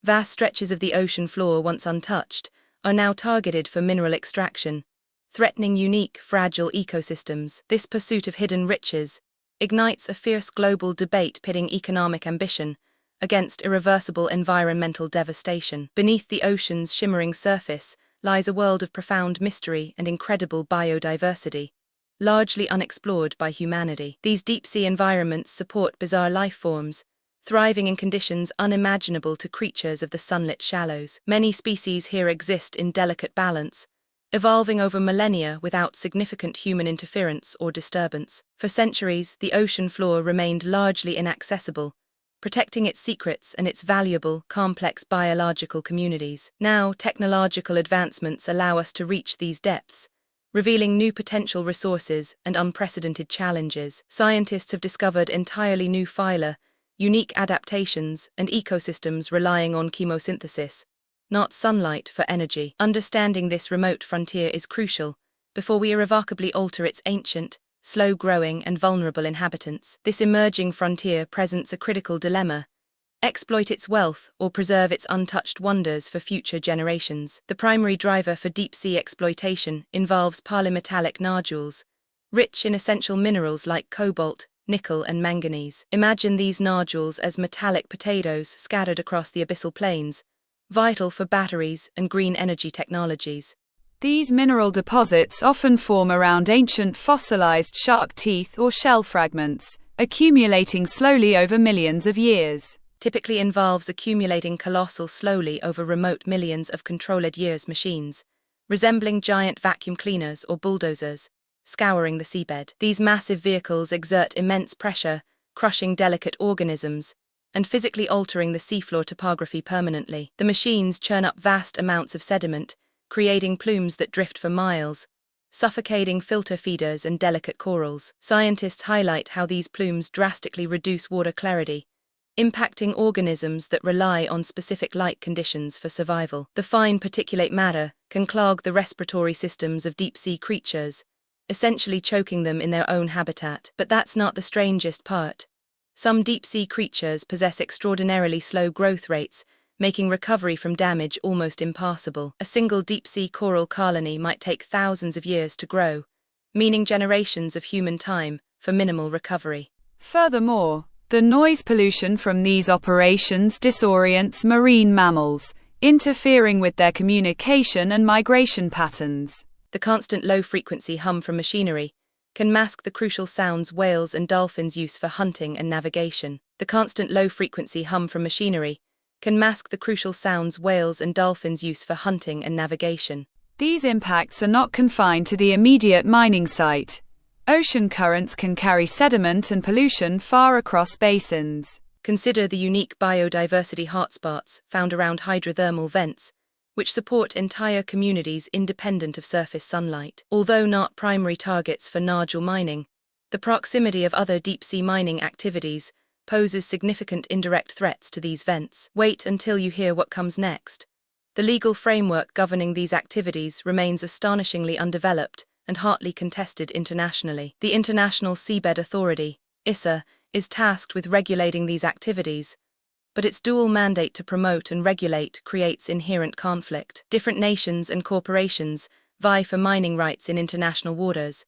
Vast stretches of the ocean floor, once untouched, are now targeted for mineral extraction, threatening unique, fragile ecosystems. This pursuit of hidden riches ignites a fierce global debate pitting economic ambition against irreversible environmental devastation. Beneath the ocean's shimmering surface lies a world of profound mystery and incredible biodiversity, largely unexplored by humanity. These deep-sea environments support bizarre life forms, thriving in conditions unimaginable to creatures of the sunlit shallows. Many species here exist in delicate balance, evolving over millennia without significant human interference or disturbance. For centuries, the ocean floor remained largely inaccessible, protecting its secrets and its valuable, complex biological communities. Now, technological advancements allow us to reach these depths, revealing new potential resources and unprecedented challenges. Scientists have discovered entirely new phyla, unique adaptations, and ecosystems relying on chemosynthesis, not sunlight, for energy. Understanding this remote frontier is crucial before we irrevocably alter its ancient, slow-growing, and vulnerable inhabitants. This emerging frontier presents a critical dilemma: exploit its wealth or preserve its untouched wonders for future generations. The primary driver for deep-sea exploitation involves polymetallic nodules, rich in essential minerals like cobalt, nickel, and manganese. Imagine these nodules as metallic potatoes scattered across the abyssal plains, vital for batteries and green energy technologies. These mineral deposits often form around ancient fossilized shark teeth or shell fragments, accumulating slowly over millions of years. Typically involves accumulating colossal slowly over remote millions of controlled years machines, resembling giant vacuum cleaners or bulldozers, scouring the seabed. These massive vehicles exert immense pressure, crushing delicate organisms, and physically altering the seafloor topography permanently. The machines churn up vast amounts of sediment, creating plumes that drift for miles, suffocating filter feeders and delicate corals. Scientists highlight how these plumes drastically reduce water clarity, impacting organisms that rely on specific light conditions for survival. The fine particulate matter can clog the respiratory systems of deep-sea creatures, essentially choking them in their own habitat. But that's not the strangest part. Some deep-sea creatures possess extraordinarily slow growth rates, making recovery from damage almost impossible. A single deep-sea coral colony might take thousands of years to grow, meaning generations of human time for minimal recovery. Furthermore, the noise pollution from these operations disorients marine mammals, interfering with their communication and migration patterns. The constant low-frequency hum from machinery can mask the crucial sounds whales and dolphins use for hunting and navigation. The constant low-frequency hum from machinery can mask the crucial sounds whales and dolphins use for hunting and navigation. These impacts are not confined to the immediate mining site. Ocean currents can carry sediment and pollution far across basins. Consider the unique biodiversity hotspots found around hydrothermal vents, which support entire communities independent of surface sunlight. Although not primary targets for nodule mining, the proximity of other deep-sea mining activities poses significant indirect threats to these vents. Wait until you hear what comes next. The legal framework governing these activities remains astonishingly undeveloped and hotly contested internationally. The International Seabed Authority, ISA, is tasked with regulating these activities, but its dual mandate to promote and regulate creates inherent conflict. Different nations and corporations vie for mining rights in international waters,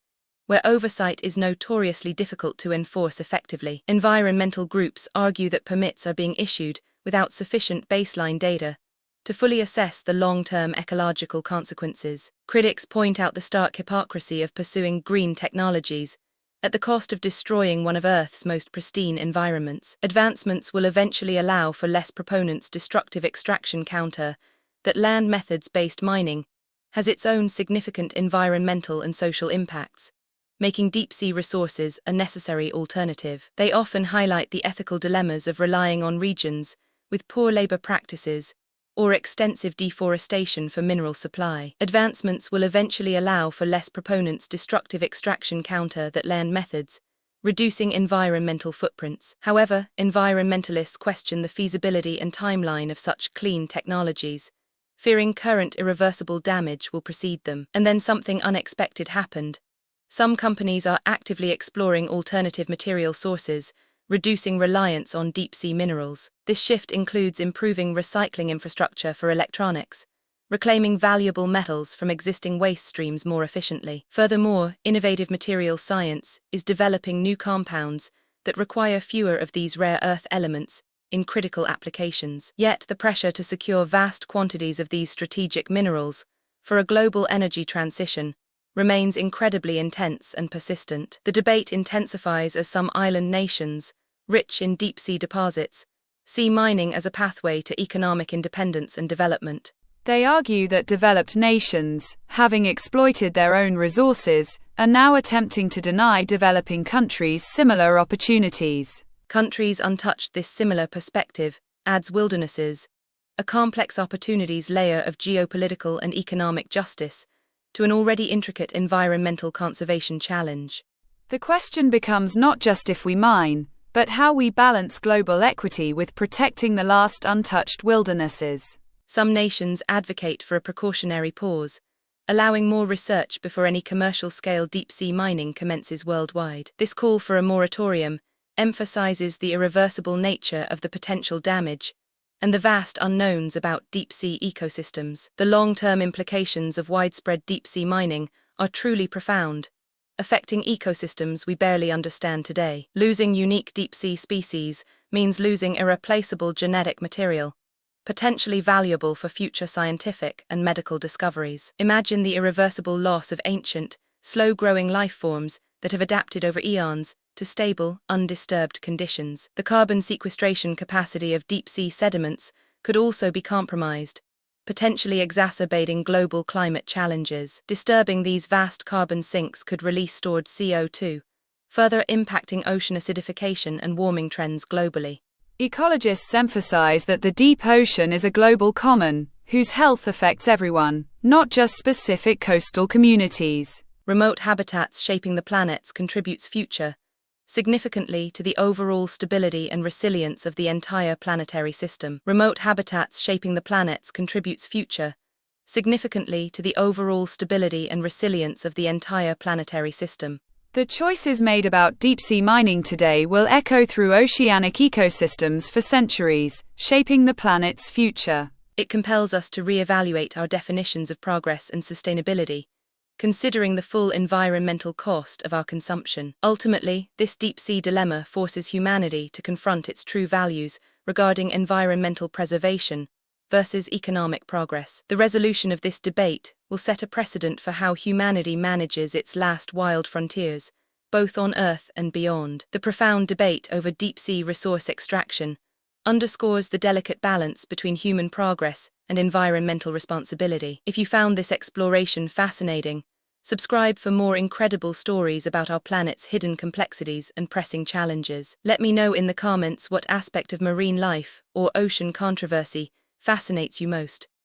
where oversight is notoriously difficult to enforce effectively. Environmental groups argue that permits are being issued without sufficient baseline data to fully assess the long-term ecological consequences. Critics point out the stark hypocrisy of pursuing green technologies at the cost of destroying one of Earth's most pristine environments. Advancements will eventually allow for less proponents' destructive extraction counter that land methods-based mining has its own significant environmental and social impacts, making deep-sea resources a necessary alternative. They often highlight the ethical dilemmas of relying on regions with poor labor practices or extensive deforestation for mineral supply. Advancements will eventually allow for less proponents' destructive extraction counter that land methods, reducing environmental footprints. However, environmentalists question the feasibility and timeline of such clean technologies, fearing current irreversible damage will precede them. And then something unexpected happened. Some companies are actively exploring alternative material sources reducing reliance on deep-sea minerals. This shift includes improving recycling infrastructure for electronics, reclaiming valuable metals from existing waste streams more efficiently. Furthermore, innovative materials science is developing new compounds that require fewer of these rare earth elements in critical applications. Yet, the pressure to secure vast quantities of these strategic minerals for a global energy transition remains incredibly intense and persistent. The debate intensifies as some island nations, rich in deep-sea deposits, see mining as a pathway to economic independence and development. They argue that developed nations, having exploited their own resources, are now attempting to deny developing countries similar opportunities. Countries untouched. This similar perspective adds wildernesses, a complex opportunities layer of geopolitical and economic justice, to an already intricate environmental conservation challenge. The question becomes not just if we mine, but how we balance global equity with protecting the last untouched wildernesses. Some nations advocate for a precautionary pause, allowing more research before any commercial-scale deep-sea mining commences worldwide. This call for a moratorium emphasizes the irreversible nature of the potential damage and the vast unknowns about deep-sea ecosystems. The long-term implications of widespread deep-sea mining are truly profound, affecting ecosystems we barely understand today. Losing unique deep-sea species means losing irreplaceable genetic material, potentially valuable for future scientific and medical discoveries. Imagine the irreversible loss of ancient, slow-growing life forms that have adapted over eons to stable, undisturbed conditions. The carbon sequestration capacity of deep-sea sediments could also be compromised, potentially exacerbating global climate challenges. Disturbing these vast carbon sinks could release stored CO2, further impacting ocean acidification and warming trends globally. Ecologists emphasize that the deep ocean is a global common, whose health affects everyone, not just specific coastal communities. Remote habitats shaping the planets contributes significantly to the overall stability and resilience of the entire planetary system. Remote habitats shaping the planets contributes significantly to the overall stability and resilience of the entire planetary system. The choices made about deep-sea mining today will echo through oceanic ecosystems for centuries, shaping the planet's future. It compels us to re-evaluate our definitions of progress and sustainability, considering the full environmental cost of our consumption. Ultimately, this deep-sea dilemma forces humanity to confront its true values regarding environmental preservation versus economic progress. The resolution of this debate will set a precedent for how humanity manages its last wild frontiers, both on Earth and beyond. The profound debate over deep-sea resource extraction underscores the delicate balance between human progress and environmental responsibility. If you found this exploration fascinating, subscribe for more incredible stories about our planet's hidden complexities and pressing challenges. Let me know in the comments what aspect of marine life or ocean controversy fascinates you most.